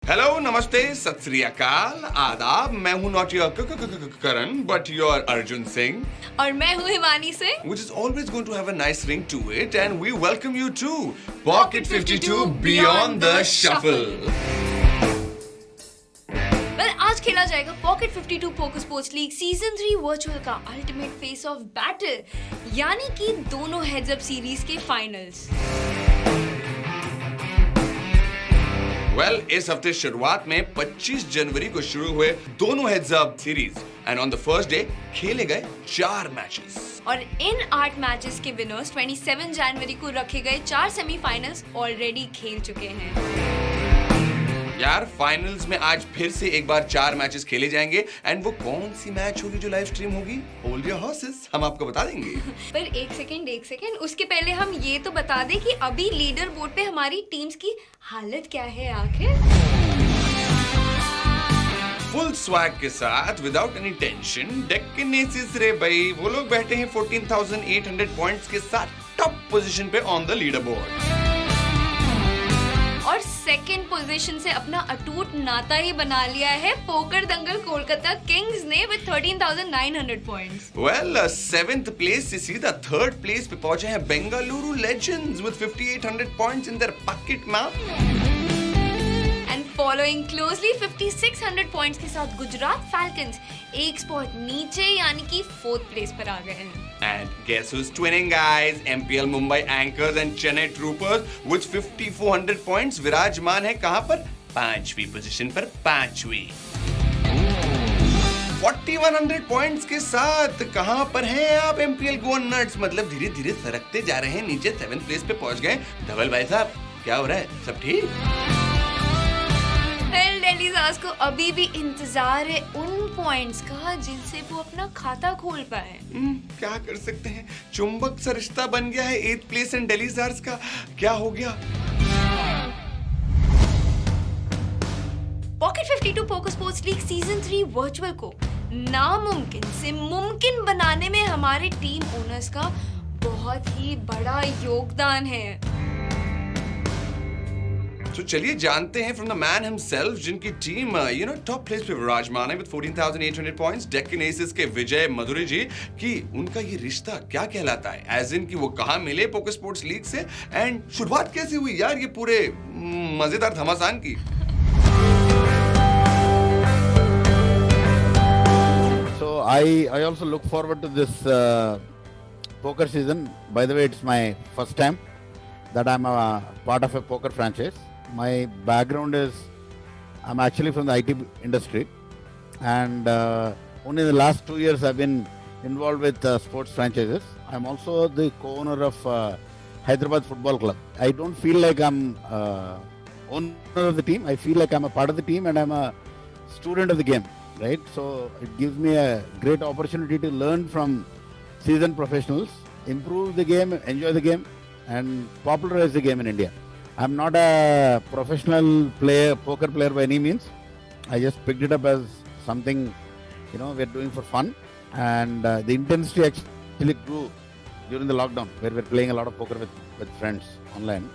Hello, नमस्ते, सत श्री अकाल, आदाब। मैं हूँ not your Karan but your Arjun Singh, और मैं हूँ Himani Singh, which is always going to have a nice ring to it, and we welcome you to Pocket 52 Beyond the Shuffle. आज खेला जाएगा pocket 52 poker sports league season 3 virtual का ultimate face of battle, यानी कि दोनों हेड्स अप सीरीज के finals. Well, इस हफ्ते शुरुआत में 25 जनवरी को शुरू हुए दोनों heads up series, and on the first day खेले गए 4 मैचेस। और इन 8 मैचेस के विनर्स 27 जनवरी को रखे गए 4 सेमीफाइनल्स ऑलरेडी खेल चुके हैं। यार, फाइनल्स में आज फिर से एक बार 4 मैचेस खेले जाएंगे, एंड वो कौन सी मैच होगी जो लाइव स्ट्रीम होगी? होल्ड योर हॉर्सेस, हम आपको बता देंगे। पर एक सेकंड, उसके पहले हम ये तो बता दें कि अभी लीडर बोर्ड पे हमारी टीम्स की हालत क्या है आखिर। फुल स्वैग के साथ, विदाउट एनी टेंशन, डेक्कन एसिस रे भाई, वो लोग बैठे हैं 14,800 पॉइंट्स के साथ टॉप पोजीशन पे ऑन द लीडर बोर्ड। और सेकंड पोजीशन से अपना अटूट नाता ही बना लिया है पोकर दंगल कोलकाता किंग्स ने with 13,900 points. Well, 7th place से सीधा 3rd प्लेस पे पहुंचे हैं Bengaluru legends with 5,800 points in their pocket map. And following closely 5,600 points के साथ गुजरात फैल्कन्स एक स्पॉट नीचे यानी कि 4th प्लेस पर आ गए हैं। And guess who's twinning, guys? MPL Mumbai Anchors and Chennai Troopers with 5,400 points विराजमान है कहां पर? 5वीं पोजीशन पर, 5वीं। 4,100 पॉइंट्स के साथ कहां पर हैं आप MPL Go Nuts? मतलब धीरे धीरे सरकते जा रहे हैं नीचे, 7th प्लेस पे पहुंच गए। धवल भाई साहब, क्या हो रहा है? सब ठीक? दिल्ली स्टार्स को अभी भी इंतजार है उन पॉइंट्स का जिनसे वो अपना खाता खोल पाए। क्या कर सकते हैं, चुंबक सा रिश्ता बन गया है 8th place and Delhi stars का। क्या हो गया? Pocket 52 poker sports league season 3 virtual को नामुमकिन से मुमकिन बनाने में हमारे टीम ओनर्स का बहुत ही बड़ा योगदान है। तो चलिए जानते हैं फ्रॉम द मैन हिमसेल्फ, जिनकी टीम टॉप प्लेस पे विराजमान है विद 14,800 पॉइंट्स, डेक्कन एसिस के विजय मधुरी जी, कि उनका ये रिश्ता क्या कहलाता है, एज इन कि वो कहां मिले पोकर स्पोर्ट्स लीग से, एंड शुरुआत कैसे हुई यार ये पूरे मजेदार घमासान की। So I also look forward to this poker season. By the way, it's my first time that I'm a part of a poker franchise. My background is I'm actually from the IT industry, and only in the last 2 years I've been involved with sports franchises. I'm also the co-owner of Hyderabad Football Club. I don't feel like I'm owner of the team. I feel like I'm a part of the team and I'm a student of the game, right? So it gives me a great opportunity to learn from seasoned professionals, improve the game, enjoy the game, and popularize the game in India. I'm not a professional poker player by any means. I just picked it up as something, we're doing for fun. And the intensity actually grew during the lockdown, where we're playing a lot of poker with friends online.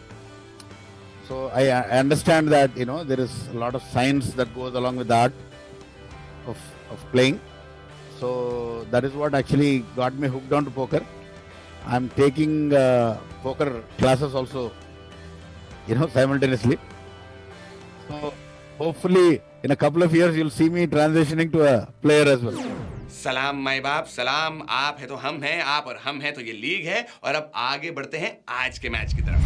So I understand that, there is a lot of science that goes along with the art of playing. So that is what actually got me hooked on to poker. I'm taking poker classes also, simultaneously. So hopefully in a couple of years you'll see me transitioning to a player as well. सलाम माई बाप, सलाम। आप है तो हम हैं, आप और हम हैं तो ये लीग है। और अब आगे बढ़ते हैं आज के मैच की तरफ।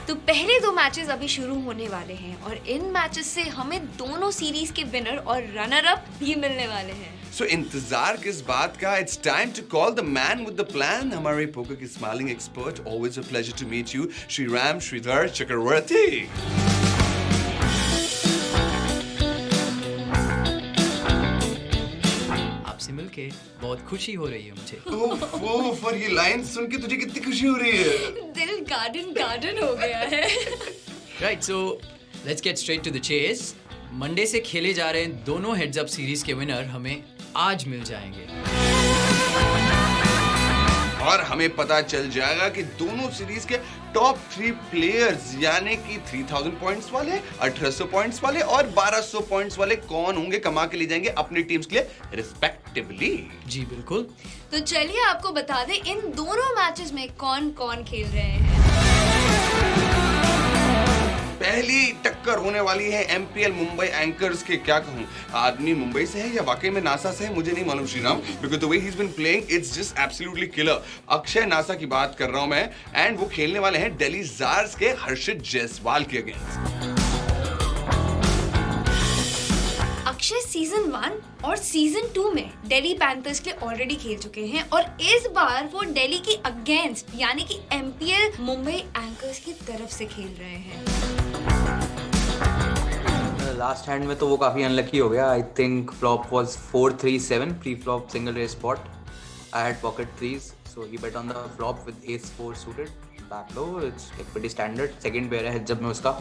तो पहले 2 मैचेस अभी शुरू होने वाले हैं और इन मैचेस से हमें दोनों सीरीज के विनर और रनर अप भी मिलने वाले हैं। So इंतजार किस बात का? It's time to call the man with the plan. हमारे पोकर के smiling expert, always a pleasure to meet you, Shriram Shridhar Chakravarti. आपसे मिलके बहुत खुशी हो रही है मुझे। ओह, और ये लाइन सुन के तुझे कितनी खुशी हो रही है? दिल गार्डन हो गया है। Right, so let's get straight to the chase. Monday से खेले जा रहे दोनों हेड्स अप सीरीज के विनर हमें आज मिल जाएंगे। और हमें पता चल जाएगा कि दोनों सीरीज के टॉप 3 प्लेयर्स यानी कि 3000 पॉइंट्स वाले, 1800 पॉइंट्स वाले और 1200 पॉइंट्स वाले कौन होंगे, कमा के ले जाएंगे अपनी टीम्स के लिए रिस्पेक्टिवली। जी बिल्कुल। तो चलिए आपको बता दें इन दोनों मैचेस में कौन कौन खेल रहे हैं। पहली टक्कर होने वाली है एमपीएल मुंबई एंकर्स के। क्या कहूं, आदमी मुंबई से है या वाकई में नासा से है मुझे नहीं मालूम Shriram, because the way he is been playing it's just absolutely killer. Akshay Nasa की बात कर रहा हूं मैं, एंड वो खेलने वाले हैं दिल्ली जार्स के हर्षित जायसवाल के अगेंस्ट। अक्षय सीजन 1 और सीजन 2 में दिल्ली पैंथर्स के ऑलरेडी खेल चुके हैं और इस बार वो दिल्ली के अगेंस्ट यानी कि एमपीएल मुंबई एंकर्स की तरफ से खेल रहे हैं। लास्ट हैंड में तो वो काफ़ी अनलकी हो गया। I think flop was 4-3-7 pre flop single raised pot. I had pocket threes so he bet on the flop with ace 4 suited back low. It's like pretty standard. Second pair है जब मैं उसका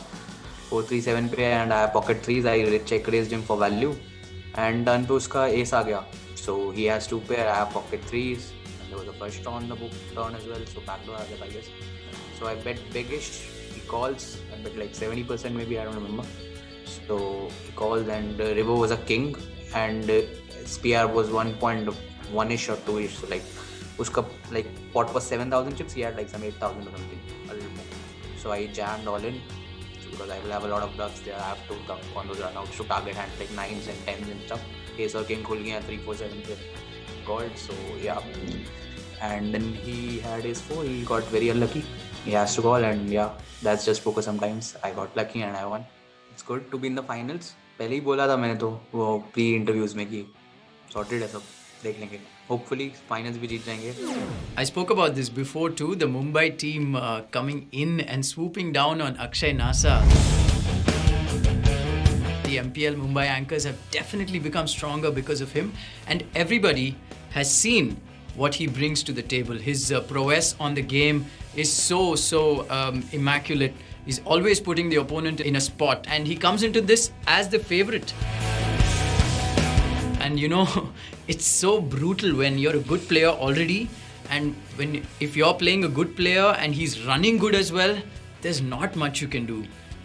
4-3-7 पे and I pocket threes. I check raised him for value and then पे उसका ace आ गया। So he has 2 pair, I have pocket threes and there was a first on the book turn as well, so back low I guess. So I bet bigish. He calls, I bet like 70% maybe, I don't remember. So he calls and river was a king and SPR was 1.1ish or 2ish. So like uska like pot was 7,000 chips, he had like some 8,000 or something, a little more. So I jammed all in because I will have a lot of bluffs there. I have to come on those runouts to target hands like 9s and 10s and stuff. Ace or king khul gaya 3, 4, 7 पे called. So yeah, and then he had his 4. He got very unlucky. He has to call and yeah, that's just poker sometimes. I got lucky and I won. It's good to be in the finals. पहले ही बोला था मैंने तो वो pre interviews में कि sorted है सब, देख लेंगे। Hopefully finals भी जीत जाएंगे। I spoke about this before too, the Mumbai team coming in and swooping down on Akshay Nasa. The MPL Mumbai anchors have definitely become stronger because of him, and everybody has seen what he brings to the table. His prowess on the game is so immaculate. He's always putting the opponent in a spot, and he comes into this as the favorite. And you know, it's so brutal when you're a good player already, and if you're playing a good player and he's running good as well, there's not much you can do.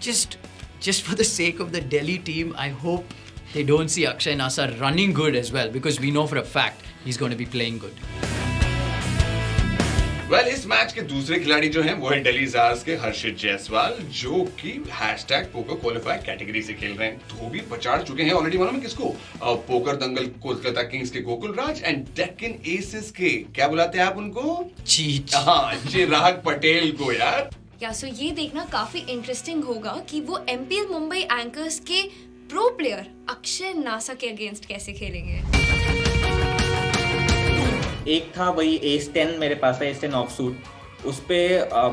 Just for the sake of the Delhi team, I hope they don't see Akshay Nasa running good as well, because we know for a fact he's going to be playing good. Well इस match के दूसरे खिलाड़ी जो हैं वो है Delhi jars के हर्षित जायसवाल, जो कि पोकर क्वालिफाई कैटेगरी से खेल रहे हैं। धोबी पचाड़ चुके हैं ऑलरेडी, मालूम है किसको? पोकर दंगल कोलकाता किंग्स के गोकुल राज एंड डेक्कन एसेस के, क्या बुलाते हैं आप उनको? चीच। हाँ, चिराग पटेल को यार। या सो ये देखना काफी इंटरेस्टिंग होगा कि वो एमपीएल मुंबई एंकर्स के प्रो प्लेयर अक्षय नासा के अगेंस्ट कैसे खेलेंगे। एक था वही एस 10 मेरे पास है, एस 10 ऑफ सूट। उस पे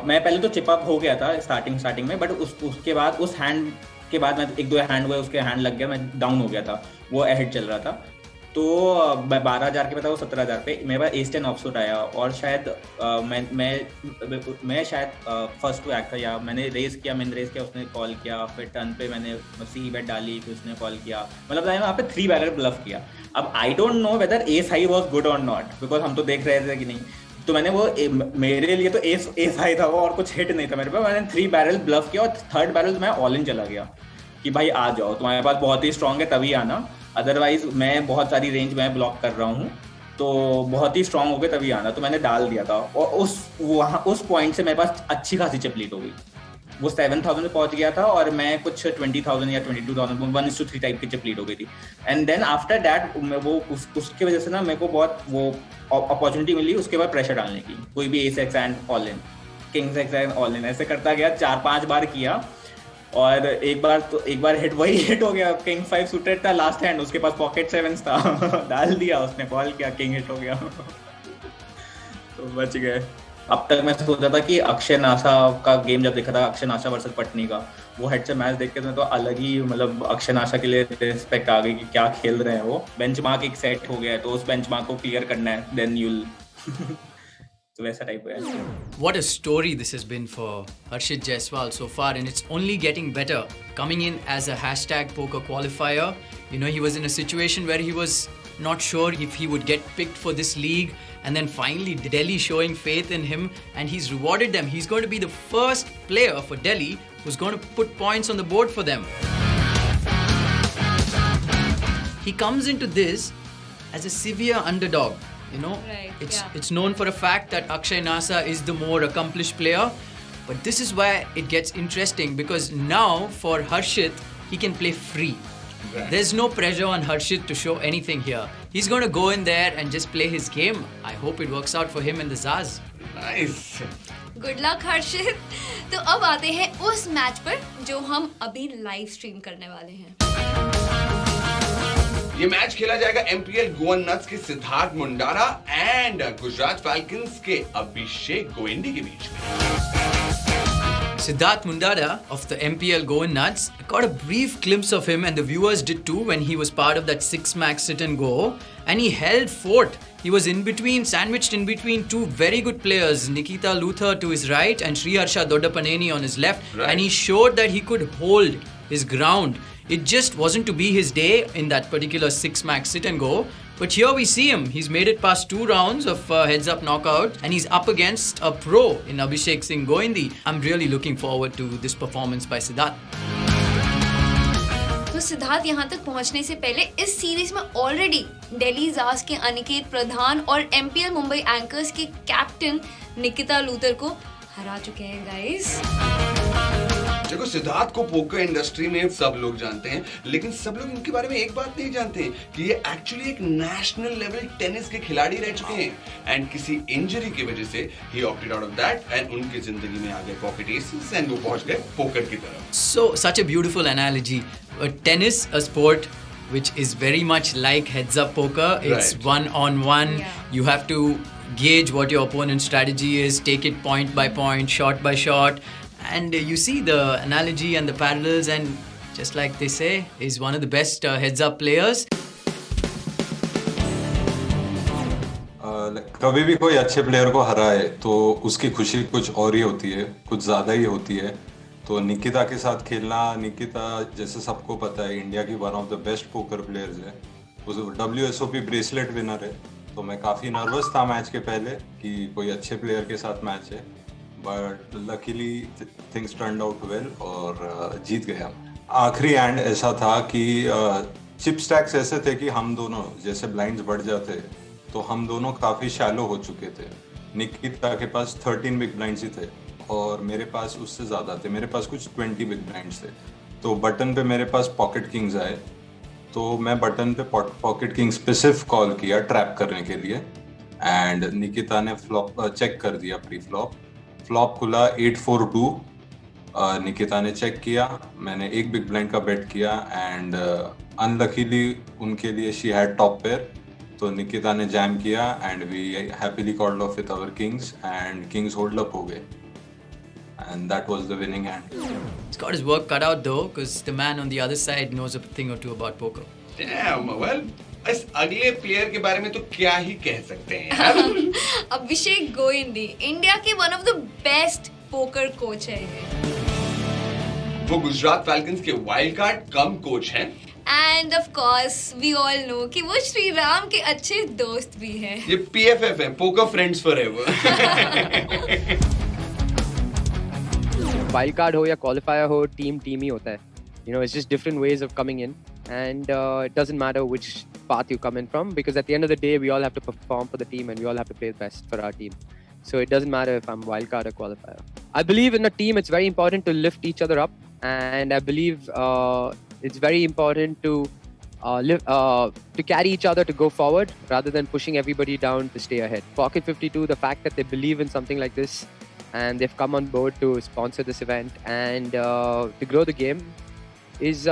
मैं पहले तो चिप अप हो गया था स्टार्टिंग में, बट उसके बाद उस हैंड के बाद मैं 1-2 हैंड हुए, उसके हैंड लग गया, मैं डाउन हो गया था, वो अहेड चल रहा था। तो 12,000 के बताया वो 17,000 पे मेरे पास एस 10 ऑफ सूट आया और शायद मैं शायद फर्स्ट टू एक्ट था, या मैंने रेस किया, उसने कॉल किया, फिर टर्न पे मैंने सी बेट डाली, फिर उसने कॉल किया, मतलब मैंने वहाँ पे 3 बैरल ब्लफ किया। अब I don't know whether S high was good और नॉट, बिकॉज हम तो देख रहे थे कि नहीं, तो मैंने वो मेरे लिए तो एस हाई था वो, और कुछ हिट नहीं था मेरे पास। मैंने 3 बैरल ब्लफ किया और 3rd बैरल मैं ऑल इन चला गया कि भाई आ जाओ, तुम्हारे पास बहुत ही स्ट्रॉन्ग है तभी आना, अदरवाइज मैं बहुत सारी रेंज में ब्लॉक कर रहा हूँ, तो बहुत ही स्ट्रॉन्ग हो गए तभी आना। तो मैंने डाल दिया था और उस पॉइंट से मेरे पास अच्छी खासी चिप लीड हो गई। वो 7,000 में पहुंच गया था और मैं कुछ 20,000 या 22,000 1:3 टाइप की चिप लीड हो गई थी। एंड देन आफ्टर दैट वो उसके वजह से ना मेरे को बहुत वो अपॉर्चुनिटी मिली उसके बाद प्रेशर डालने की, कोई भी S x and all in, Kings x and all in, ऐसे करता गया, 4-5 बार किया और एक बार वही हिट हो गया। किंग 5 सूटेड था लास्ट हैंड, उसके पास पॉकेट 7s था डाल दिया, उसने कॉल किया, किंग हिट हो गया तो बच गए। अब तक मैं सोचा था कि अक्षय नासा का गेम जब देखा था, अक्षय नासा वर्सेस पटनी का, वो हेड से मैच देख के तो अलग ही, मतलब अक्षय नासा के लिए रिस्पेक्ट आ गई कि क्या खेल रहे हैं वो। बेंचमार्क एक सेट हो गया है तो उस बेंचमार्क को क्लियर करना है, देन यूल तो वैसा टाइप है। What a story this has been for Harshit Jaiswal so far, and it's only getting better. Coming in as a #poker qualifier, you know, he was in a situation where he was not sure if he would get picked for this league. And then finally Delhi showing faith in him, and he's rewarded them. He's going to be the first player for Delhi who's going to put points on the board for them. He comes into this as a severe underdog. You know, Right, it's known for a fact that Akshay Nasa is the more accomplished player. But this is where it gets interesting, because now for Harshit, he can play free. Right. There's no pressure on Harshit to show anything here. He's going to go in there and just play his game. I hope it works out for him and the Zaz. Nice. Good luck Harshit. तो अब आते हैं उस match पर जो हम अभी live stream करने वाले हैं। ये मैच खेला जाएगा एमपीएल गोवन नट्स के सिद्धार्थ मुंडारा एंड गुजरात फैल्कन्स के अभिषेक गोविंदी के बीच में। Siddharth Mundara of the MPL Goan Nuts, I got a brief glimpse of him, and the viewers did too, when he was part of that 6-max sit and go, and he held fort. He was sandwiched in between two very good players, Nikita Luther to his right and Sriharsha Doddapaneni on his left, Right. and he showed that he could hold his ground. It just wasn't to be his day in that particular 6-max sit and go. But here we see him. He's made it past 2 rounds of heads-up knockout, and he's up against a pro in Abhishek Singh Goindi. I'm really looking forward to this performance by Siddharth. तो सिद्धार्थ यहाँ तक पहुँचने से पहले इस series में already Delhi जाज के अनिकेत प्रधान और एमपीएल मुंबई एंकर्स के कैप्टन निकिता लूथर को हरा चुके हैं गाइस। देखो, सिद्धार्थ को पोकर इंडस्ट्री में सब लोग जानते हैं, लेकिन सब लोग इनके बारे में एक बात नहीं जानते हैं कि ये एक्चुअली एक नेशनल लेवल टेनिस के खिलाड़ी रह चुके हैं। एंड किसी इंजरी की वजह से ही opted out of that, and उनकी जिंदगी में आ गए पॉकेट एसेस एंड वो पहुंच गए पोकर की तरफ। So, such a beautiful analogy. Tennis, a sport which is very much like heads-up poker. It's Right. one-on-one. Yeah. You have to gauge what your opponent's strategy is, take it point by point, shot by shot. And you see the analogy and the parallels, and just like they say, he's one of the best heads-up players. कभी भी कोई अच्छे player को हराए तो उसकी खुशी कुछ और ही होती है, कुछ ज़्यादा ही होती है। तो निकिता के साथ खेलना, निकिता जैसे सबको पता है इंडिया की one of the best poker players है, उस WSOP ब्रेसलेट विनर है। तो मैं काफ़ी नर्वस था मैच के पहले कि कोई अच्छे प्लेयर के साथ मैच है, but luckily things turned out well और जीत गया। आखिरी एंड ऐसा था कि चिप स्टैक्स ऐसे थे कि हम दोनों जैसे ब्लाइंड्स बढ़ जाते तो हम दोनों काफ़ी शैलो हो चुके थे। निकिता के पास 13 बिग ब्लाइंड्स ही थे और मेरे पास उससे ज़्यादा थे, मेरे पास कुछ 20 बिग ब्लाइंड्स थे। तो बटन पे मेरे पास पॉकेट किंग्स आए, तो मैं बटन पे पॉकेट किंग्स पे सिर्फ कॉल किया ट्रैप करने के लिए, एंड निकिता ने फ्लॉप चेक कर दिया। प्री फ्लॉप खुला 8-4-2, निकिता ने चेक किया, मैंने एक बिग ब्लाइंड का बेट किया, एंड अनलकीली उनके लिए शी हैड टॉप पेयर, तो निकिता ने जैम किया and we happily called off with our kings, and kings hold up हो गए, and that was the winning hand. He's got his work cut out though, because the man on the other side knows a thing or two about poker. Damn, well, इस अगले player के बारे में तो क्या ही कह सकते हैं यार। अभिषेक गोविंदी इंडिया के one of the best poker coach है ये। वो गुजरात फैल्कन्स के वाइल्ड कार्ड कम कोच हैं। And of course we all know कि वो श्री राम के अच्छे दोस्त भी हैं। ये PFF है, poker friends forever. Wild card हो या क्वालिफायर हो, टीम ही होता है। You know, it's just different ways of coming in, and it doesn't matter which path you come in from, because at the end of the day, we all have to perform for the team and we all have to play the best for our team. So it doesn't matter if I'm wild card or qualifier. I believe in a team, it's very important to lift each other up, and I believe it's very important to carry each other to go forward rather than pushing everybody down to stay ahead. Pocket 52, the fact that they believe in something like this and they've come on board to sponsor this event and to grow the game is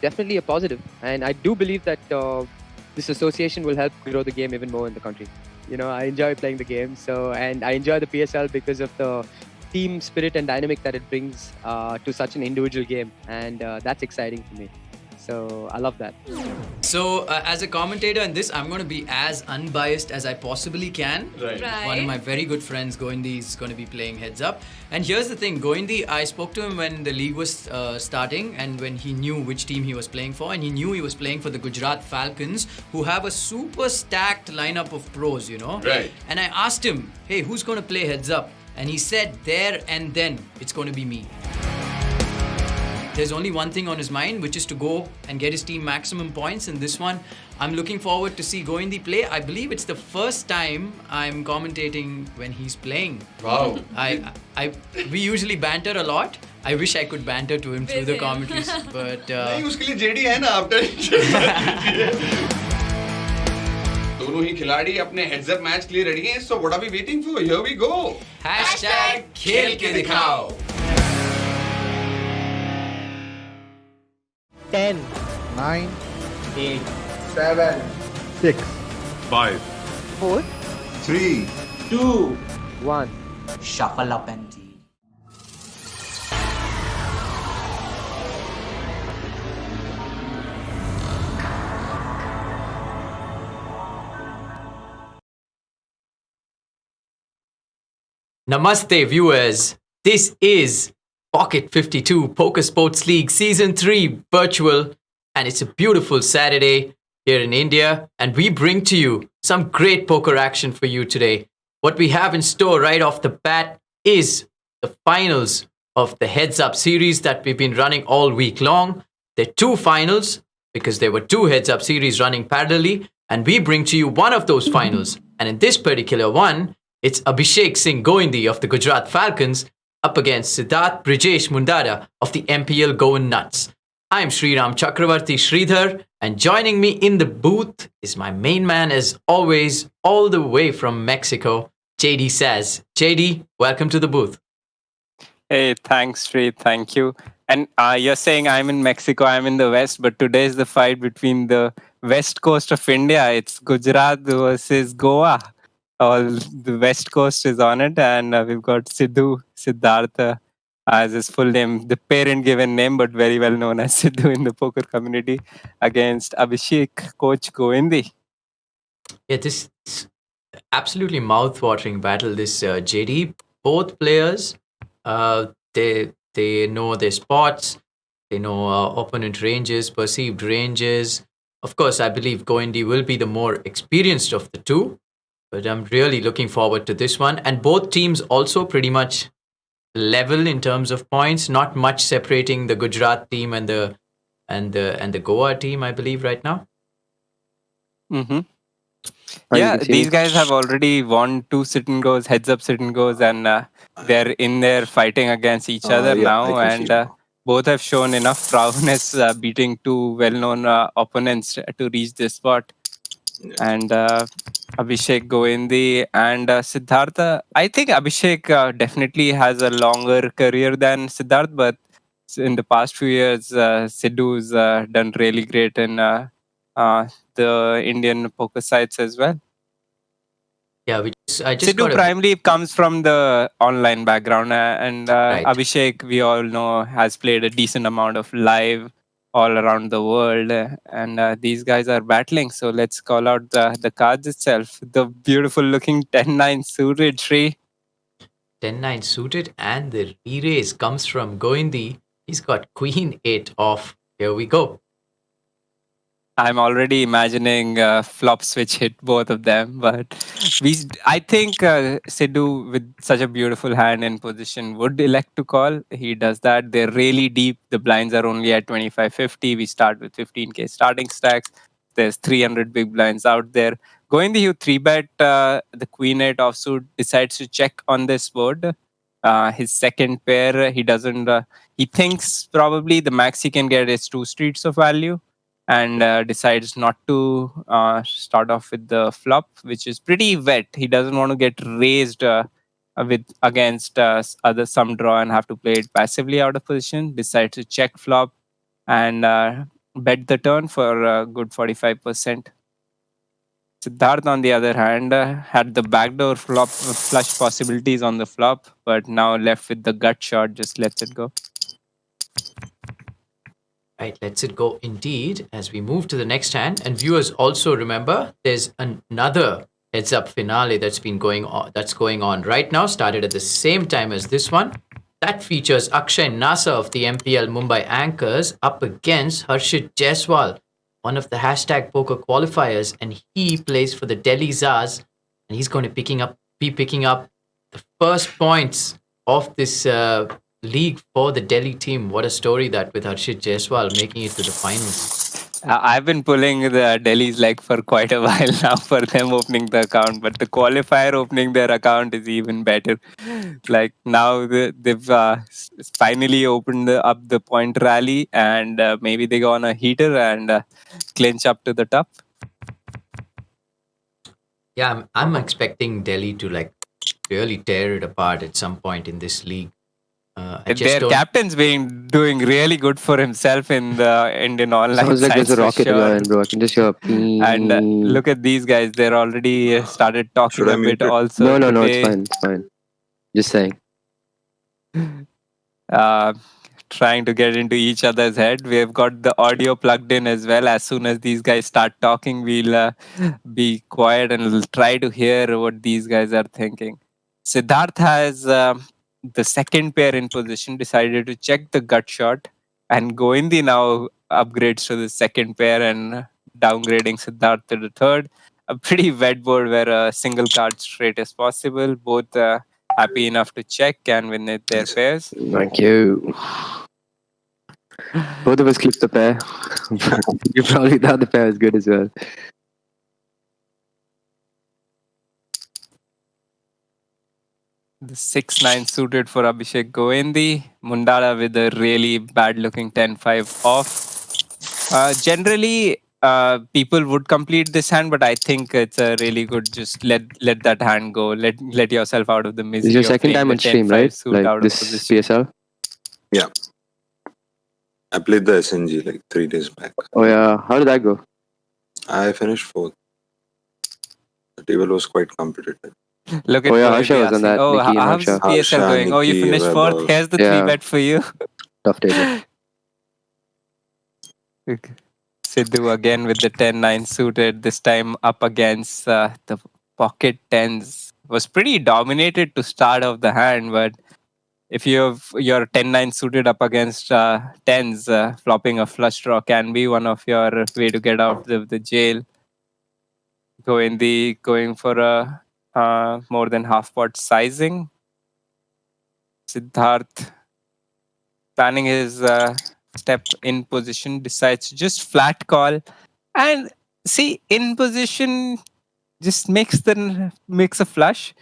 definitely a positive. And I do believe that this association will help grow the game even more in the country. You know, I enjoy playing the game, and I enjoy the PSL because of the team spirit and dynamic that it brings to such an individual game, and that's exciting for me. So I love that. So, as a commentator in this, I'm going to be as unbiased as I possibly can. Right. One of my very good friends, Goindi, is going to be playing heads up. And here's the thing, Goindi, I spoke to him when the league was starting and when he knew which team he was playing for. And he knew he was playing for the Gujarat Falcons, who have a super stacked lineup of pros, you know. Right. And I asked him, hey, who's going to play heads up? And he said, there and then, it's going to be me. There's only one thing on his mind, which is to go and get his team maximum points. In this one, I'm looking forward to see Goindi play. I believe it's the first time I'm commentating when he's playing. Wow. We usually banter a lot. I wish I could banter to him through the commentaries, but नहीं उसके लिए JD है ना after दोनों ही खिलाड़ी अपने heads up match के लिए रेडी हैं. So what are we waiting for? Here we go. hashtag खेल के दिखाओ. 10, 9, 8, 7, 6, 5, 4, 3, 2. 1. Shuffle up and tea. Namaste, viewers. This is Pocket 52 Poker Sports League Season 3 virtual, and it's a beautiful Saturday here in India, and we bring to you some great poker action for you today. What we have in store right off the bat is the finals of the Heads Up series that we've been running all week long. There are two finals because there were two Heads Up series running parallelly, and we bring to you one of those finals. And in this particular one, it's Abhishek Singh Goindi of the Gujarat Falcons up against Siddharth Brijesh Mundara of the MPL Goan Nuts. I'm Sriram Chakravarti Sridhar, and joining me in the booth is my main man as always, all the way from Mexico, JD Saz. JD, welcome to the booth. Hey, thanks, Sri. Thank you. And you're saying I'm in Mexico, I'm in the West, but today is the fight between the West Coast of India. It's Gujarat versus Goa. All the West Coast is on it, and we've got Siddhartha as his full name, the parent given name, but very well known as Sidhu in the poker community, against Abhishek Coach Goindi. Yeah, this is absolutely mouth-watering battle, this JD. Both players, they know their spots, they know opponent ranges, perceived ranges. Of course, I believe Goindi will be the more experienced of the two, but I'm really looking forward to this one. And both teams also pretty much level in terms of points, not much separating the Gujarat team and the Goa team, I believe, right now. Mm-hmm. Yeah, these guys have already won 2 sit-and-goes, heads-up sit-and-goes, and they're in there fighting against each other now, and both have shown enough prowess beating 2 well-known opponents to reach this spot. And Abhishek Goindi and Siddhartha. I think Abhishek definitely has a longer career than Siddharth, but in the past few years, Sidhu's done really great in the Indian poker sites as well. Yeah, I just Sidhu primarily comes from the online background, and Right. Abhishek, we all know, has played a decent amount of live all around the world, and these guys are battling. So let's call out the cards itself. The beautiful looking 10-9 suited Sri. 10-9 suited, and the re-raise comes from Goindi. He's got Queen 8 off. Here we go. I'm already imagining flop switch hit both of them, but I think Sidhu, with such a beautiful hand in position, would elect to call. He does that. They're really deep. The blinds are only at 25-50. We start with 15k starting stacks. There's 300 big blinds out there. Going the 3-bet the Queen 8 offsuit, decides to check on this board. His second pair, he doesn't. He thinks probably the max he can get is 2 streets of value, and decides not to start off with the flop, which is pretty wet. He doesn't want to get raised against some draw and have to play it passively out of position. Decides to check flop and bet the turn for a good 45%. Siddharth, on the other hand, had the backdoor flop flush possibilities on the flop, but now left with the gut shot, just lets it go. Right, lets it go indeed as we move to the next hand. And viewers also remember there's another heads up finale that's going on right now, started at the same time as this one. That features Akshay Nasa of the MPL Mumbai Anchors up against Harshit Jaiswal, one of the hashtag poker qualifiers, and he plays for the Delhi Zars, and he's going to be picking up the first points of this league for the Delhi team. What a story that, with Harshit Jaiswal making it to the finals. I've been pulling the Delhi's leg for quite a while now for them opening the account, but the qualifier opening their account is even better. Like now they've finally opened up the point rally, and maybe they go on a heater and clinch up to the top. Yeah, I'm expecting Delhi to like really tear it apart at some point in this league. Their captain's doing really good for himself in the Indian online. Sounds like there's a rocket in sure. your hand, bro. I can just hear. And look at these guys; they're already started talking Should I a mute bit. it? Also, No, it's fine. It's fine. Just saying. Trying to get into each other's head. We've got the audio plugged in as well. As soon as these guys start talking, we'll be quiet and we'll try to hear what these guys are thinking. Siddharth has the second pair in position, decided to check the gut shot, and Goindi now upgrades to the second pair and downgrading Siddharth to the third. A pretty wet board where a single card straight is possible. Both happy enough to check and win it their pairs. Thank you. Both of us clipped the pair. You probably thought the pair was good as well. The 6-9 suited for Abhishek Goendi. Mundala with a really bad looking 10-5 off. Generally, people would complete this hand, but I think it's a really good. Just let that hand go. Let yourself out of the misery. This is your of second playing time the on stream, 10-5 right? suit Like out of this position. PSL? Yeah. I played the SNG like 3 days back. Oh yeah. How did that go? I finished fourth. The table was quite competitive. Look at Oh yeah, Goendi Harsha was on asking, that. oh, Nikki and how's Harsha. PSL Harsha, going? Oh, you Nikki, finished fourth. Weber. Here's the Yeah. 3-bet for you. Tough table. Sidhu again with the 10-9 suited, this time up against the pocket tens. Was pretty dominated to start off the hand, but if you have your 10-9 suited up against tens, flopping a flush draw can be one of your way to get out of the jail. Going for a more than half pot sizing. Siddharth planning his step in position, decides to just flat call, and see in position just makes a flush.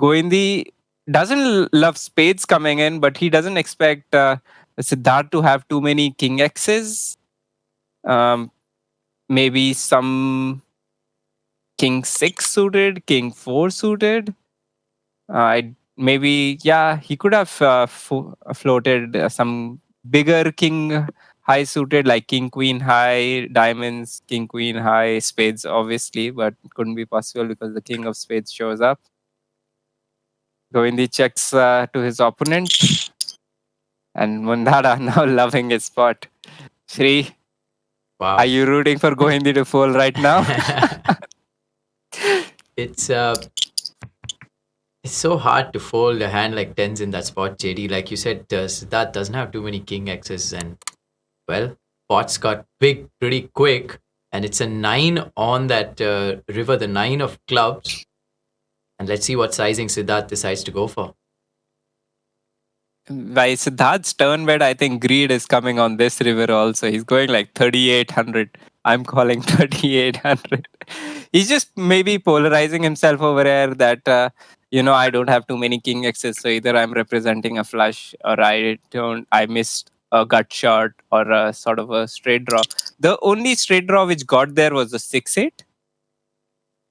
Goendi doesn't love spades coming in, but he doesn't expect Siddharth to have too many king X's. Maybe some king 6 suited, king 4 suited. Maybe he could have floated some bigger king high suited, like king queen high, diamonds, king queen high, spades obviously, but it couldn't be possible because the king of spades shows up. Goendi checks to his opponent, and Mundara now loving his spot. Shri, Wow. are you rooting for Goendi to fold right now? It's so hard to fold a hand like tens in that spot, JD. Like you said, Siddharth doesn't have too many king X's, and well, pots got big pretty quick, and it's a 9 on that river, the 9 of clubs. And let's see what sizing Siddharth decides to go for. By Siddharth's turn bet, I think greed is coming on this river also. He's going like 3,800. I'm calling 3,800. He's just maybe polarizing himself over here that, I don't have too many king X's. So either I'm representing a flush or I missed a gut shot or a sort of a straight draw. The only straight draw which got there was the 6-8.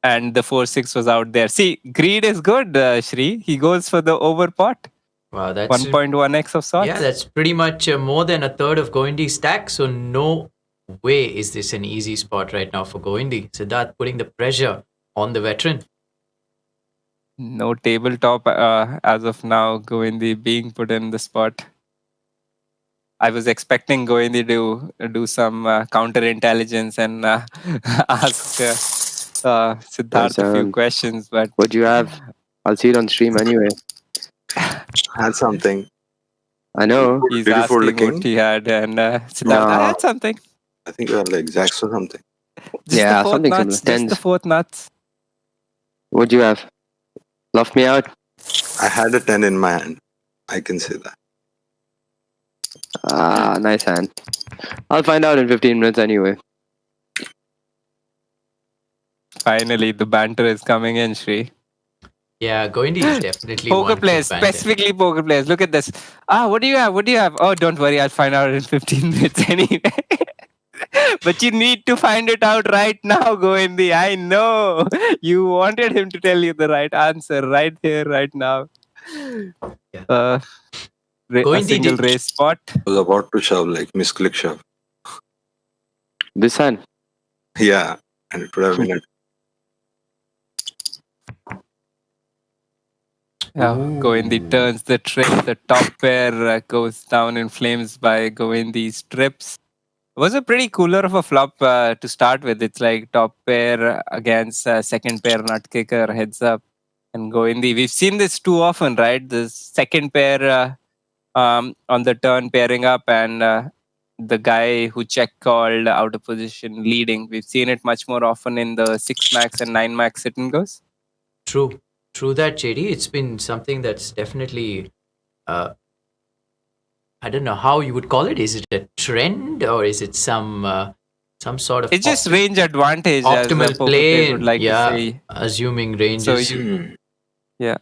And the 4-6 was out there. See, greed is good, Shri. He goes for the over pot. Wow, that's 1.1x of sorts. Yeah, that's pretty much more than a third of Goendi's stack. So no way is this an easy spot right now for Goendi. Siddharth putting the pressure on the veteran. No tabletop as of now. Goendi being put in the spot. I was expecting Goindi to do some counterintelligence and ask Siddharth a few questions, but What do you have? I'll see it on stream anyway. Had something. I know. he's Beautiful asking looking. what he had, and Siddharth, I No. had something. I think you have like Zax or something. Just Yeah, the fourth something nuts. similar. Just the Tens. fourth nuts. What do you have? Luff me out. I had a 10 in my hand. I can say that. Ah, nice hand. I'll find out in 15 minutes anyway. Finally, the banter is coming in, Shri. Yeah, Goindi is definitely Poker one to players, banter. specifically poker players. Look at this. What do you have? What do you have? Oh, don't worry, I'll find out in 15 minutes anyway. But you need to find it out right now, Goindi. I know. You wanted him to tell you the right answer right here, right now. Yeah. A Goindi single did- race spot. I was about to shove, like misclick shove. This hand. Yeah, and it would have been a Yeah, Goindi turns the trick. The top pair goes down in flames by Goindi's trips. It was a pretty cooler of a flop to start with. It's like top pair against second pair nut kicker heads up and Goindi. We've seen this too often, right? The second pair on the turn pairing up and the guy who check called out of position leading. We've seen it much more often in the 6 max and 9 max sit and goes. True that, JD. It's been something that's definitely, I don't know how you would call it. Is it a trend or is it some sort of It's just range advantage, as the optimal poker play? players would like Yeah, to say. assuming ranges. So yeah.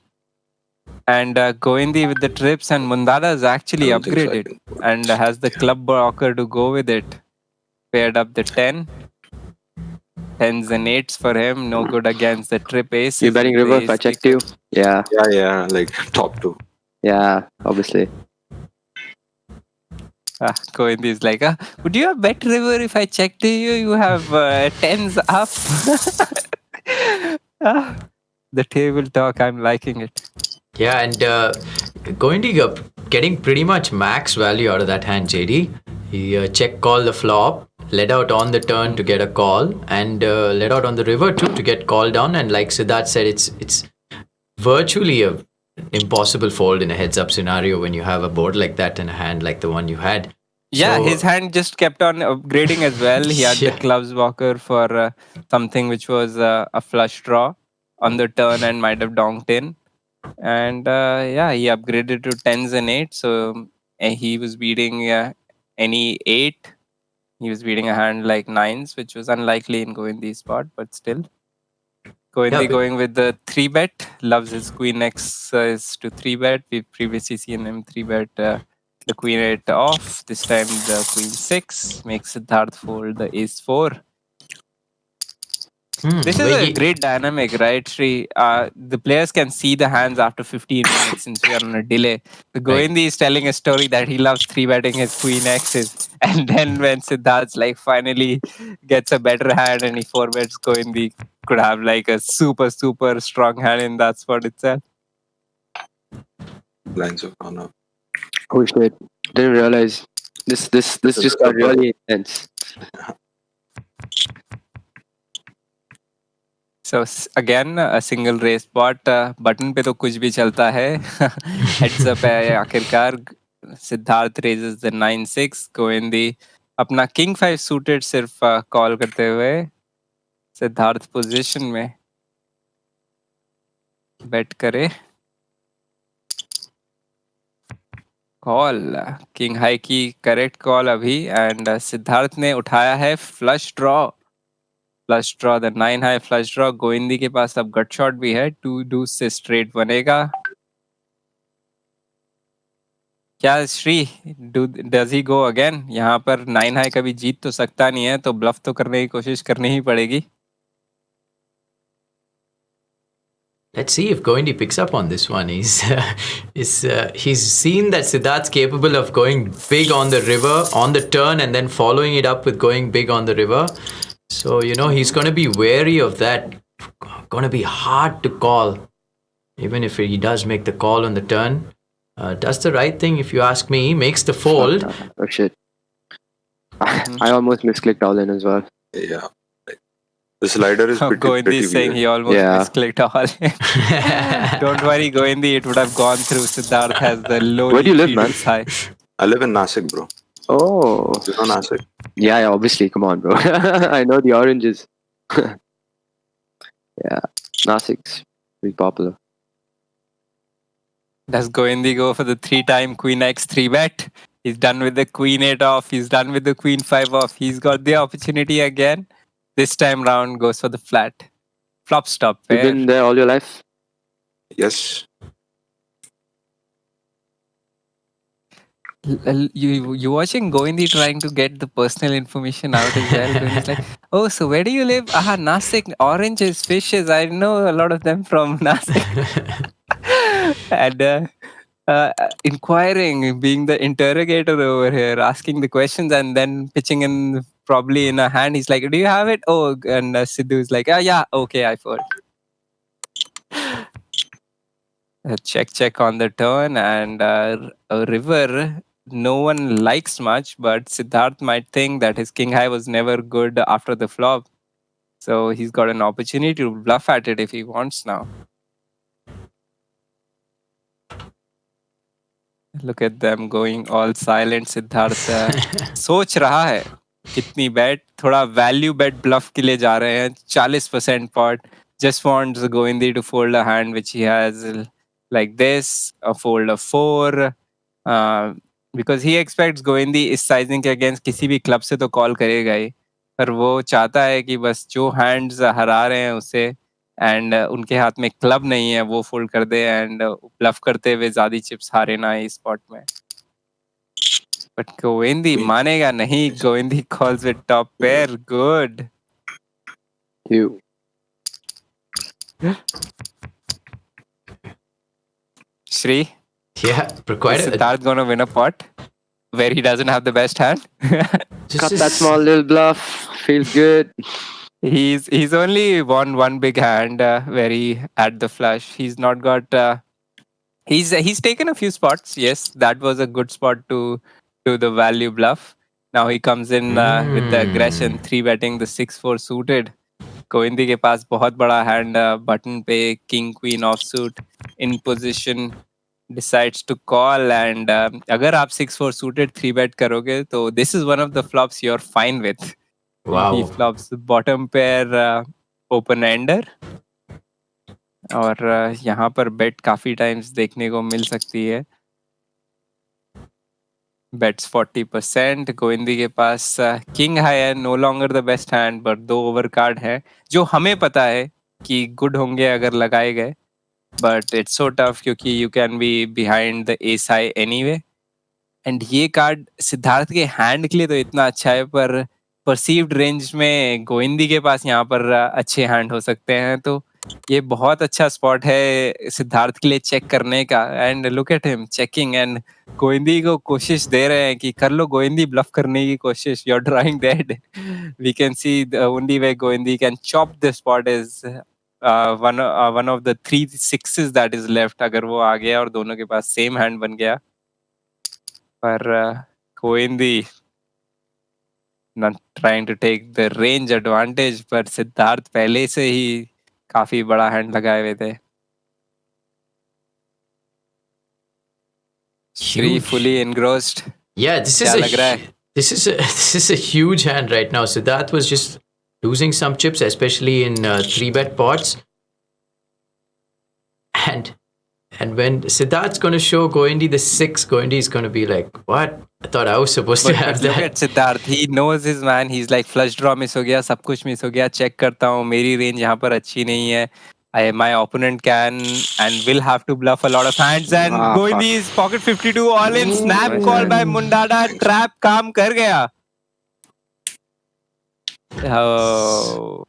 And Goindi with the trips and Mundada is actually I don't think so, I upgraded can- and has the club blocker to go with it. Paired up the 10. 10s and 8s for him. No good against the trip ace. You betting river if I checked you? Yeah. Yeah, like top 2. Yeah, obviously. Goindi is like, would you have bet river if I checked you? You have 10s up. The table talk, I'm liking it. Yeah, and Goindi getting pretty much max value out of that hand, JD. He check call the flop, led out on the turn to get a call, and led out on the river too to get called down. And like Siddharth said, it's virtually a impossible fold in a heads up scenario when you have a board like that and a hand like the one you had. Yeah, So- his hand just kept on upgrading as well. He had Yeah. the clubs walker for something which was a flush draw on the turn and might have donked in. And yeah, he upgraded to 10s and 8s. So he was beating any 8. He was beating a hand like 9s, which was unlikely in Goindi spot, but still. Goindi Yeah, but- going with the 3-bet. Loves his queen X is to 3-bet. We've previously seen him 3-bet the queen 8 off. This time the queen 6 makes Siddharth fold the ace 4. This is a Wait, great dynamic, right, Shri? The players can see the hands after 15 minutes since we are on a delay. The Goindi is telling a story that he loves 3-betting his queen X's. And then when Siddharth like finally gets a better hand and he 4-bets Goindi, could have like a super, super strong hand in that spot itself. Lines of honor. Oh shit. Didn't realize. This just got really intense. So again a single raise spot. Button पे तो कुछ भी चलता है. Heads up है आखिरकार. Siddharth raises the 9-6. Goindi अपना king 5 suited सिर्फ कॉल करते हुए सिद्धार्थ पोजीशन में बेट करे. कॉल किंग हाई की करेक्ट कॉल अभी एंड सिद्धार्थ ने उठाया है flush draw. Flush draw the 9 high flush draw. Govindi के पास अब गट शॉट भी है. 2 डूस से स्ट्रेट बनेगा. क्या Shri does he go again? यहाँ पर 9 हाई कभी जीत तो सकता नहीं है, तो ब्लफ तो करने की कोशिश करनी ही पड़ेगी. let's see if Goindi picks up on this one. He's seen that Siddharth's capable of going big on the river on the turn and then following it up with going big on the river. So he's going to be wary of that. Going to be hard to call, even if he does make the call on the turn. does the right thing, if you ask me, makes the fold. Oh shit. I almost misclicked all in as well. Yeah. The slider is pretty Goindi is saying weird. he almost Yeah. misclicked all in. Don't worry, Goindi, it would have gone through. Siddharth has the low Where do you live, lead man? is high. I live in Nasik, bro. Oh. You know Nasik? Yeah, obviously. Come on, bro. I know the oranges. Yeah. Nasik's pretty popular. Does Goindi go for the 3-time Queen X 3-bet? He's done with the Queen 8 off. He's done with the Queen 5 off. He's got the opportunity again. This time round goes for the flat. Flop stop You've pair. been there all your life? Yes. You watching Goindi trying to get the personal information out as well. Goindi's like, oh, so where do you live? Aha, Nasik, oranges, fishes. I know a lot of them from Nasik. And inquiring, being the interrogator over here, asking the questions and then pitching in probably in a hand. He's like, do you have it? Oh, and Sidhu's like, yeah, okay, I fold. Check on the turn, and a river no one likes much, but Siddharth might think that his king high was never good after the flop. So he's got an opportunity to bluff at it if he wants now. Look at them going all silent. Siddharth सोच रहा है कितनी bet, थोड़ा value bet bluff के लिए जा रहे हैं. 40% pot. Just wants Goindi to fold a hand which he has like this, a fold of 4. Because he expects Goindi इस sizing के against किसी भी club से तो call करेगा ही, पर वो चाहता है कि बस जो hands हरा रहे हैं उसे एंड उनके हाथ में क्लब नहीं है वो फोल्ड कर दे एंड ब्लफ करते हुए ज्यादा चिप्स हारे ना इस स्पॉट में. बट गोविंदी मानेगा नहीं. Govindi calls with top pair. Good. You. Shri, Yeah, quite is a, Siddharth gonna win a pot where he doesn't have the best hand? Cut that small little bluff. Feels good. He's only won one big hand where he had the flush. He's not got. He's taken a few spots. Yes, that was a good spot to do the value bluff. Now he comes in with the aggression, 3-betting the 6-4 suited. Goindi के पास बहुत बड़ा hand button पे king queen offsuit in position, decides to call, and अगर आप 6-4 suited 3-bet करोगे तो this is one of the flops you're fine with. wow. He flops bottom pair open ender, और यहाँ पर bet काफी times देखने को मिल सकती है. Bets 40%. गोविंदी के पास king high है, no longer the best hand, but 2 over card है जो हमें पता है कि good होंगे अगर लगाए गए. But it's so tough क्योंकि you can be behind the ace high anyway. And ये कार्ड सिद्धार्थ के हैंड के लिए तो इतना अच्छा है, पर परसीव्ड रेंज में गोविंदी के पास यहाँ पर अच्छे हैंड हो सकते हैं. तो ये बहुत अच्छा स्पॉट है सिद्धार्थ के लिए चेक करने का. And look at him checking, and Govindi को कोशिश दे रहे हैं कि कर लो गोविंदी, ब्लफ करने की कोशिश. You are drawing dead. We can see the only way Govindi can chop the spot is one of the 3 6s that is left. अगर वो आ गया और दोनों के पास सेम हैंड बन गया, पर Govindi not trying to take the range advantage, पर सिद्धार्थ पहले से ही काफी बड़ा हैंड लगाए हुए थे. Shri Huge. fully engrossed. Yeah, this क्या is लग रहा a है? this is a huge hand right now. Siddharth was just losing some chips, especially in 3-bet pots. And when Siddharth's going to show Goindi the 6, Goindi is going to be like, what? I thought I was supposed to have Look that. at Siddharth. He knows his man. He's like flush draw miss हो गया, सब कुछ miss हो गया. Check करता हूँ, मेरी range यहाँ पर अच्छी नहीं है. My opponent can and will have to bluff a lot of hands, and Goindi is pocket 52 all in. Snap call by Mundada. Trap काम कर गया. Oh,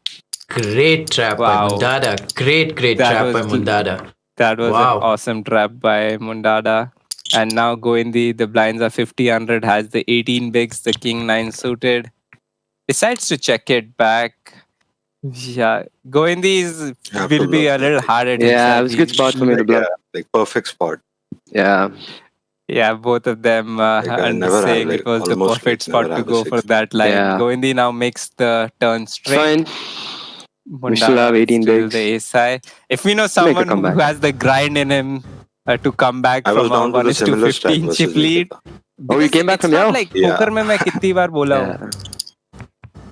Great trap by Wow. Mundada. Great That trap was by Mundada. that was Wow. an awesome trap by Mundada. And now Goindi, the blinds are 50-100, has the 18 bigs, the king 9 suited. Decides to check it back. Yeah, Goindi Have will to be a bluff. little hard at Yeah, himself. it was a good spot for me to bluff. Like perfect spot. Yeah. Yeah, both of them Like, I never had, saying like, it was the almost, perfect like, never spot to had a go for six. that line. Yeah. Goindi now makes the turn straight. Fine. We still Mundada have 18 still bigs. the ace high. If we know Make a someone who comeback. has the grind in him to come back I was from a down to the 1-15 similar stack versus chip lead. Nikita. Oh, you Because came back it's from not Yao? like Yeah. poker में मैं कितनी बार बोला हूँ. Yeah.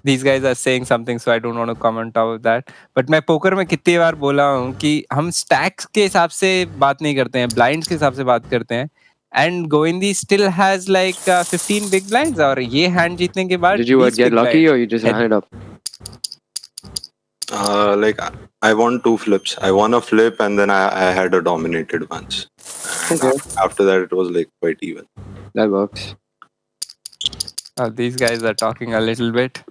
These guys are saying something, so I don't want to comment on that. But मैं poker में कितनी बार बोला हूँ कि हम स्टैक्स के हिसाब से बात नहीं करते हैं, ब्लाइंड्स के हिसाब से बात करते हैं. And Goindi still has like 15 big blinds और ये hand जीतने के बाद Did you 20 get big lucky blinds. or you just ran it up? Like, I won 2 flips. I won a flip and then I had a dominated once. And Okay. after that, it was like quite even. That works. These guys are talking a little bit.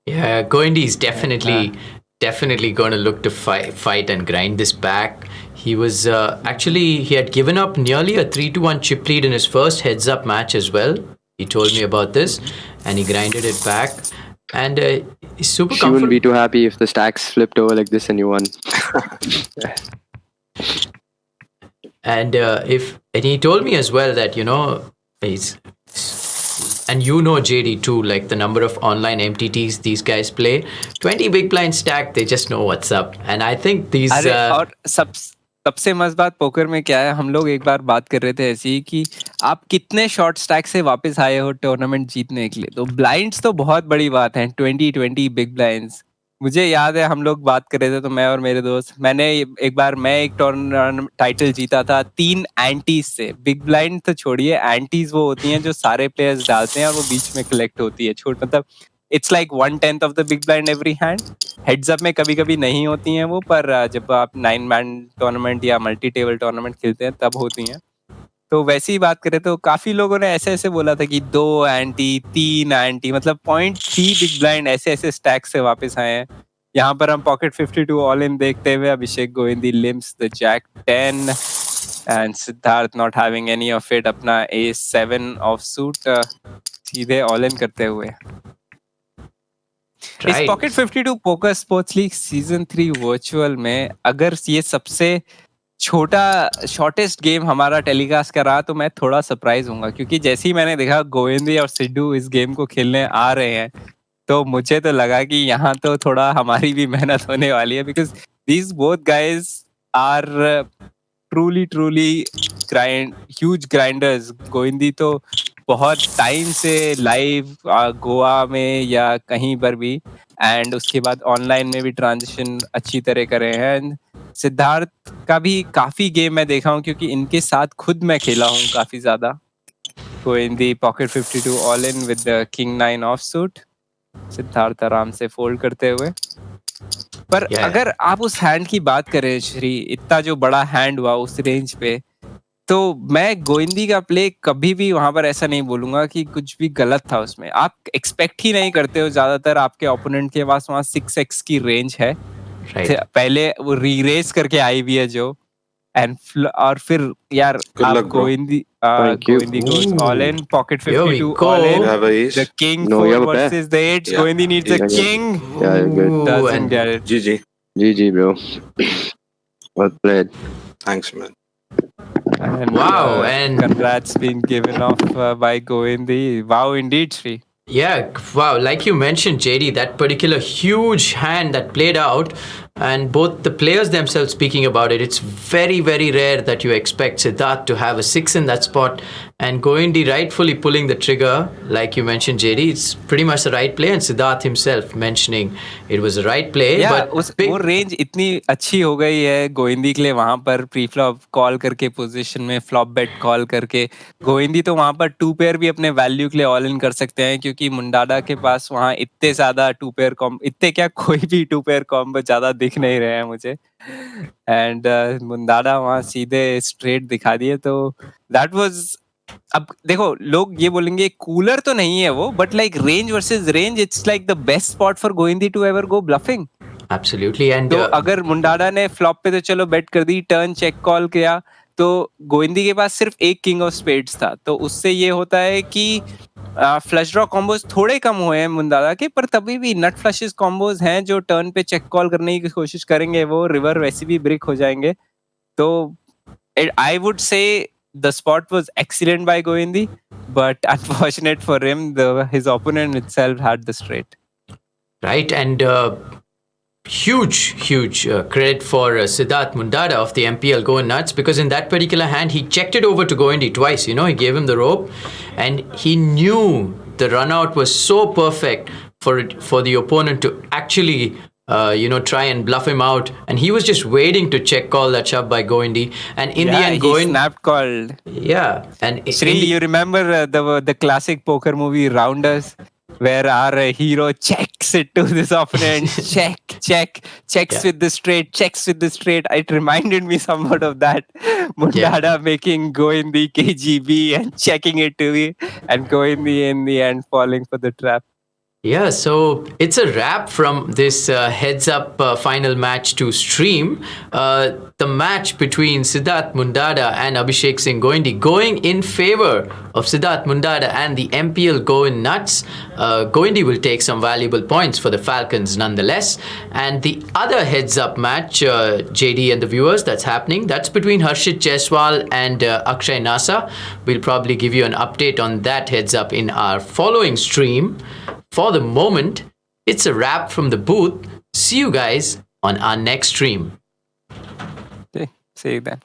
Yeah, Goindi is definitely going to look to fight and grind this back. He was actually, he had given up nearly a 3-1 chip lead in his first heads-up match as well. He told me about this, and he grinded it back. And he's super She wouldn't comfortable. be too happy if the stacks flipped over like this and you won. And he told me as well that, you know, and you know JD too, like the number of online MTTs these guys play, 20 big blind stack, they just know what's up. And I think these अरे और सबसे मस्त बात poker में क्या है, हम लोग एक बार बात कर रहे थे ऐसी कि आप कितने शॉर्ट स्टैक से वापस आए हो टूर्नामेंट जीतने के लिए. तो ब्लाइंड्स तो बहुत बड़ी बात है, 20 बिग ब्लाइंड्स. मुझे याद है हम लोग बात कर रहे थे, तो मैं और मेरे दोस्त, एक टूर्नामेंट टाइटल जीता था 3 एंटीज से. बिग ब्लाइंड तो छोड़िए, एंटीज वो होती हैं जो सारे प्लेयर्स डालते हैं और वो बीच में कलेक्ट होती है. मतलब it's like 1/10 of the big blind every hand. Heads up में कभी कभी नहीं होती हैं वो, पर जब आप 9 मैन टूर्नामेंट या मल्टी टेबल टूर्नामेंट खेलते हैं तब होती हैं. तो वैसे ही बात करें तो काफी लोगों ने ऐसे बोला था कि 2 एंटी 3 एंटी, मतलब 0.3 बिग ब्लाइंड ऐसे स्टैक से वापस आए हैं. यहाँ पर हम पॉकेट 52 ऑल इन देखते हुए Abhishek Govindi limps the jack 10 and Siddharth not having any of it, अपना एस 7 ऑफ सूट सीधे ऑल इन करते हुए. इस pocket 52 poker sports league season 3 virtual में अगर ये सबसे छोटा शॉर्टेस्ट गेम हमारा टेलीकास्ट करा तो मैं थोड़ा सरप्राइज हूँगा, क्योंकि जैसे ही मैंने देखा गोविंदी और सिद्धू इस गेम को खेलने आ रहे हैं तो मुझे तो लगा कि यहाँ तो थोड़ा हमारी भी मेहनत होने वाली है, because these both guys are truly huge grinders. Govindi तो बहुत टाइम से लाइव गोवा में या कहीं पर भी, एंड उसके बाद ऑनलाइन में भी ट्रांजिशन अच्छी तरह करे हैं. सिद्धार्थ का भी काफी गेम मैं देखा हूँ, क्योंकि इनके साथ खुद मैं खेला हूँ काफी ज्यादा. Govindi pocket 52 all in with the king 9 of suit, Siddharth आराम से फोल्ड करते हुए. पर अगर आप उस हैंड की बात करें श्री, इतना जो बड़ा हैंड हुआ उस रेंज पे, तो मैं गोविंदी का प्ले कभी भी वहां पर ऐसा नहीं बोलूंगा कि कुछ भी गलत था उसमें. आप एक्सपेक्ट ही नहीं करते हो, ज्यादातर आपके ओपोनेंट के पास वहां 6x की रेंज है. पहले वो रीरेस करके आई भी है जो, एंड और फिर यार आप Govindi goes all in, pocket 52 all in, the king 4 versus the 8. Govind needs a king. Yeah, good. Doesn't get it. GG bro. Well played. Thanks, man. And, wow, and congrats being given off by Govindi. Wow, indeed, Sri. Yeah, wow, like you mentioned, JD, that particular huge hand that played out, and both the players themselves speaking about it, it's very rare that you expect Siddharth to have a 6 in that spot, and Goindi rightfully pulling the trigger. Like you mentioned, JD, it's pretty much the right play, and Siddharth himself mentioning it was the right play. Yeah, but वो range इतनी अच्छी हो गई है गोविंदी के लिए, वहां पर प्री फ्लॉप कॉल करके पोजीशन में फ्लॉप बेट कॉल करके गोविंदी तो वहां पर 2 पेयर भी अपने वैल्यू के लिए ऑल इन कर सकते हैं, क्योंकि मुंडाडा के पास वहां इतने ज्यादा 2 पेयर कॉम्बो, इतने क्या कोई भी 2 पेयर कॉम्बो ज्यादा दिख नहीं रहे हैं मुझे. एंड मुंडाडा वहां सीधे स्ट्रेट दिखा दिए. तो दैट वाज, अब देखो लोग ये बोलेंगे कूलर तो नहीं है वो, but like range versus range, it's like the best spot for Govindi to ever go bluffing. Absolutely. And तो अगर मुंडाडा ने फ्लॉप पे तो चलो बेट कर दी, टर्न चेक कॉल किया, तो गोविंदी के पास सिर्फ एक किंग ऑफ स्पेड्स था, तो उससे ये होता है कि फ्लश ड्रॉ कॉम्बोज थोड़े कम हुए हैं मुंडाडा के, पर तभी भी नट फ्लशेस कॉम्बोज हैं जो टर्न पे चेक कॉल करने की कोशिश करेंगे, वो रिवर वैसे भी ब्रेक हो जाएंगे. तो I would say the spot was excellent by Goindi, but unfortunate for him, his opponent itself had the straight. Right, and huge credit for Siddharth Mundada of the MPL going nuts, because in that particular hand he checked it over to Goindi twice. He gave him the rope, and he knew the run out was so perfect for the opponent to actually try and bluff him out, and he was just waiting to check call that shove by Goindi, and in the end he snapped called. Yeah, and Shri, you remember the classic poker movie Rounders, where our hero checks it to this opponent, checks with the straight, It reminded me somewhat of that. Mundada making Goindi KGB and checking it to me, and Goindi in the end falling for the trap. Yeah, so it's a wrap from this heads-up final match to stream. The match between Siddharth Mundada and Abhishek Singh Goindi going in favor of Siddharth Mundada and the MPL going nuts. Goindi will take some valuable points for the Falcons nonetheless. And the other heads-up match, JD and the viewers, that's happening. That's between Harshit Jaiswal and Akshay Nasa. We'll probably give you an update on that heads-up in our following stream. For the moment, it's a wrap from the booth. See you guys on our next stream. Okay, see you then.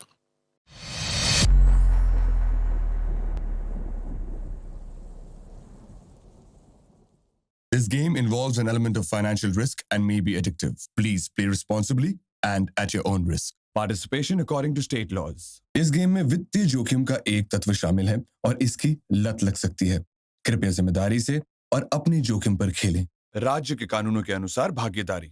This game involves an element of financial risk and may be addictive. Please play responsibly and at your own risk. Participation according to state laws. इस game में वित्तीय जोखिम का एक तत्व शामिल है और इसकी लत लग सकती है। कृपया जिम्मेदारी से और अपनी जोखिम पर खेलें। राज्य के कानूनों के अनुसार भागीदारी।